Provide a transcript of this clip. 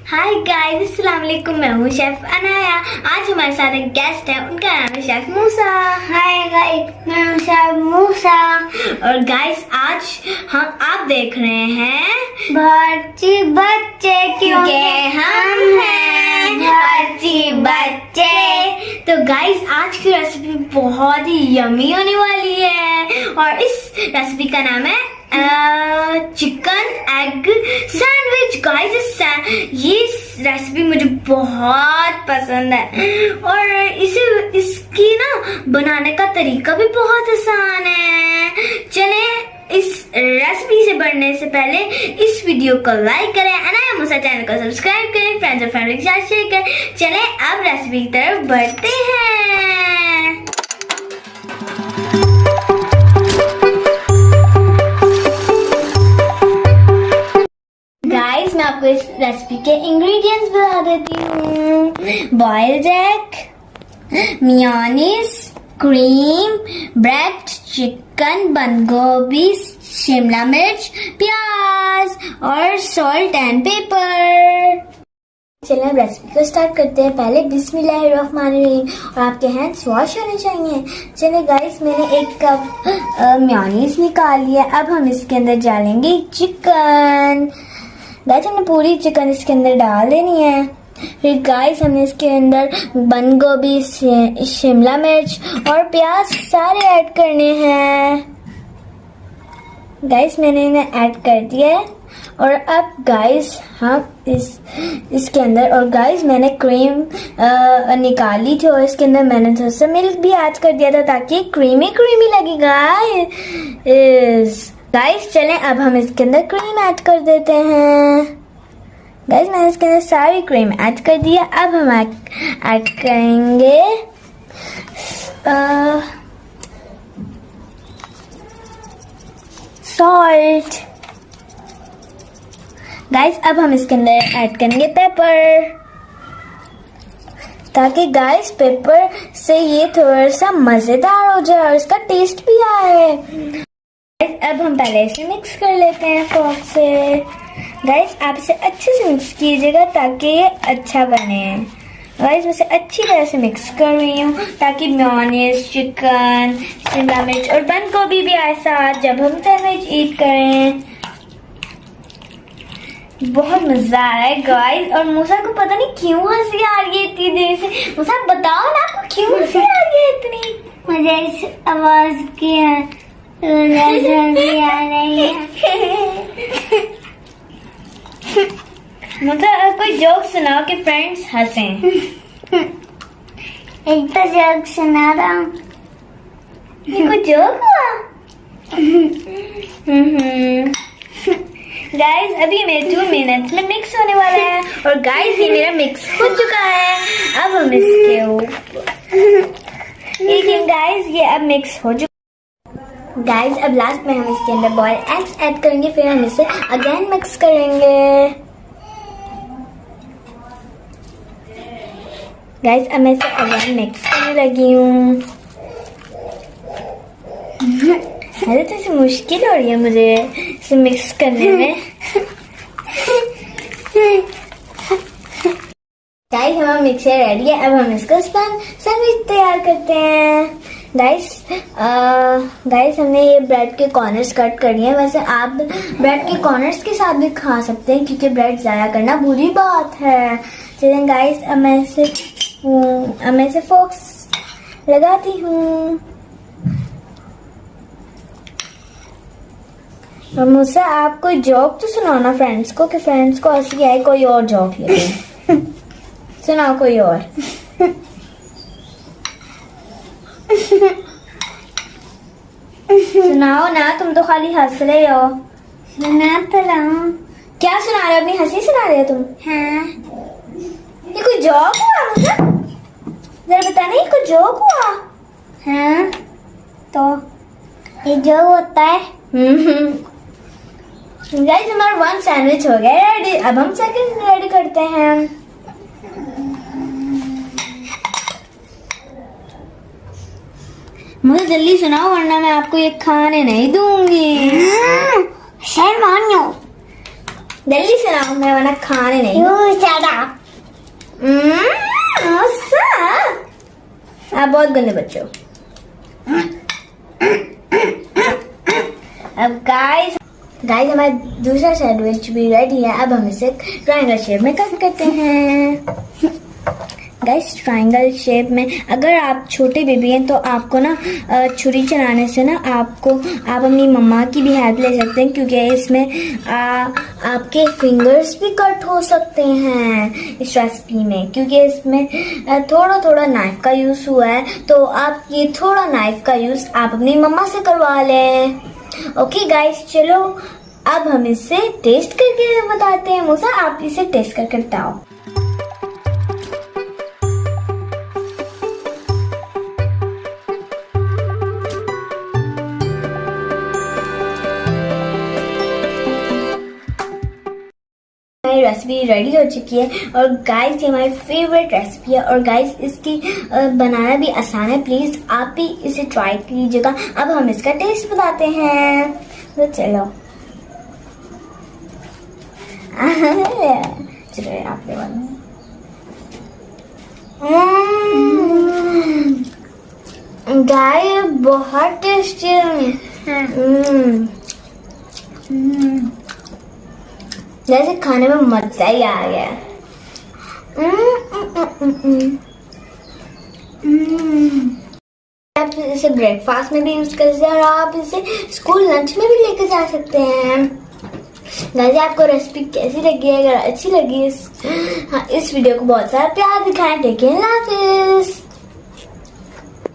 Hi guys, अस्सलाम वालेकुम। मैं हूँ शेफ अनाया। आज हमारे साथ एक गेस्ट है, उनका नाम है शेफ मूसा। हाय गाइस, मैं हूँ शेफ मूसा। और गाइस आज आप देख रहे हैं बावर्ची बच्चे, क्योंकि हम हैं बावर्ची बच्चे। तो गाइस आज की रेसिपी बहुत ही यमी होने वाली है और इस रेसिपी का नाम है चिकन एग सैंडविच। गाइस ये रेसिपी मुझे बहुत पसंद है और इसकी ना बनाने का तरीका भी बहुत आसान है। चले इस रेसिपी से बढ़ने से पहले इस वीडियो को लाइक करें, अनाया मूसा चैनल को सब्सक्राइब करें, फ्रेंड्स और फैमिली के साथ शेयर करें। चले अब रेसिपी की तरफ बढ़ते हैं। गाइस मैं आपको इस रेसिपी के इंग्रेडिएंट्स बता देती हूँ। Boiled egg, mayonnaise, cream, bread, chicken, बंद गोभी, शिमला मिर्च, प्याज और सॉल्ट एंड पेपर। चलिए अब रेसिपी को स्टार्ट करते हैं। पहले बिस्मिल्लाहिर्रहमानिर्रहीम और आपके हैंड्स वॉश होने चाहिए। चलिए गाइस मैंने 1 कप मेयोनीज निकाल लिया। अब हम इसके अंदर डालेंगे चिकन। गाइस हमने पूरी चिकन इसके अंदर डाल देनी है। फिर गाइस हमने इसके अंदर बंद गोभी, शिमला मिर्च और प्याज सारे ऐड करने हैं। गाइस मैंने इन्हें ऐड कर दिया है और अब गाइस हम इसके अंदर और गाइस मैंने क्रीम निकाली थी और इसके अंदर मैंने थोड़ा सा मिल्क भी ऐड कर दिया था ताकि क्रीमी क्रीमी लगेगा। गाइस चलें अब हम इसके अंदर क्रीम ऐड कर देते हैं। गाइस मैंने इसके अंदर सारी क्रीम ऐड कर दिया। अब हम ऐड करेंगे सॉल्ट। गाइस अब हम इसके अंदर ऐड करेंगे पेपर ताकि गाइस पेपर से ये थोड़ा सा मजेदार हो जाए और इसका टेस्ट भी आए। अब हम पहले इसे मिक्स कर लेते हैं फोर्क से। गाइस आप इसे अच्छे से मिक्स कीजिएगा ताकि ये अच्छा बने। गाइस मैं इसे अच्छी तरह से मिक्स कर रही हूँ ताकि मेयोनीज, चिकन, शिमला मिर्च और बंद गोभी भी आए साथ जब हम सैंडविच ईट करें। बहुत मजा आ रहा है गाइस। और मूसा को पता नहीं क्यों हंसी आ रही है इतनी देर से। मूसा बताओ ना आपको क्यों हंसी आ रही है इतनी? मुझे इस आवाज की हंसी आ रही है। मतलब कोई जोक सुनाओ कि फ्रेंड्स हंसें। एक तो जोक सुना रहा हूँ। ये कोई जोक हुआ? गाइस अभी मेरे 2 मिनट्स में मिक्स होने वाला है और गाइस ये मेरा मिक्स हो चुका है। अब हम इसके लेकिन गाइस ये अब मिक्स हो चुका। गाइस अब लास्ट में हम इसके अंदर बॉइल्ड एग्स ऐड करेंगे, फिर हम इसे अगेन मिक्स करेंगे। गाइस अब मैं इसे अगेन मिक्स करने लगी हूँ। अरे तो इसे मुश्किल हो रही है मुझे इसे मिक्स करने में। गाइस हमारा मिक्सर रेडी है। अब हम इसको सैंडविच तैयार करते हैं। गाइस हमने ये ब्रेड के कॉर्नर्स कट कर लिए हैं। वैसे आप ब्रेड के कॉर्नर्स के साथ भी खा सकते हैं क्योंकि ब्रेड ज़ाया करना बुरी बात है। चलें गाइस अब मैं इसे फोक्स लगाती हूँ। और मूसा आप कोई जोक तो सुनाओ ना फ्रेंड्स को कि फ्रेंड्स को हंसी आए। कोई और जोक लेते सुनाओ कोई और। सुनाओ ना, तुम तो खाली हंस रहे हो। सुना तो रहा हूँ। क्या सुना रहे हो? अपनी हंसी सुना रहे हो तुम? हाँ। ये कोई जोक हुआ मूसा? जरा बताना ये कोई जोक हुआ? हाँ तो ये जो होता है। गाइस हमारा 1 सैंडविच हो गया रेडी। अब हम सेकंड रेडी करते हैं। मुझे जल्दी सुनाओ वरना मैं आपको ये खाने नहीं दूंगी। शर्मानियो। जल्दी से लाओ, मैं वरना खाने नहीं। You shut up. आप बहुत गंदे बच्चे हो। अब गाइस हमारा दूसरा सैंडविच भी रेडी है। अब हम इसे ट्रायंगल शेप में कट करते हैं। गाइस ट्रायंगल शेप में अगर आप छोटे बेबी हैं तो आपको ना छुरी चलाने से ना आप अपनी मम्मा की भी हेल्प ले सकते हैं, क्योंकि इसमें आपके फिंगर्स भी कट हो सकते हैं इस रेसिपी में, क्योंकि इसमें थोड़ा नाइफ का यूज हुआ है। तो आप ये थोड़ा नाइफ का यूज आप अपनी मम्मा से करवा लें। ओके गाइस, चलो अब हम इसे टेस्ट करके बताते हैं। मूसा, आप इसे टेस्ट करके बताओ। हमारी रेसिपी रेडी हो चुकी है और गाइस ये हमारी फेवरेट रेसिपी है और गाइस इसकी बनाना भी आसान है। प्लीज आप भी इसे ट्राई कीजिएगा। अब हम इसका टेस्ट बताते हैं, तो चलो आप ले गाइस बहुत टेस्टी है। जैसे खाने में मजा ही आ गया। आप इसे ब्रेकफास्ट में भी यूज कर सकते हैं और आप इसे स्कूल लंच में भी लेकर जा सकते हैं। गाइस आपको रेसिपी कैसी लगी? अगर अच्छी लगी इस वीडियो को बहुत सारा प्यार दिखाएं। टेक केयर, अल्लाह हाफिज।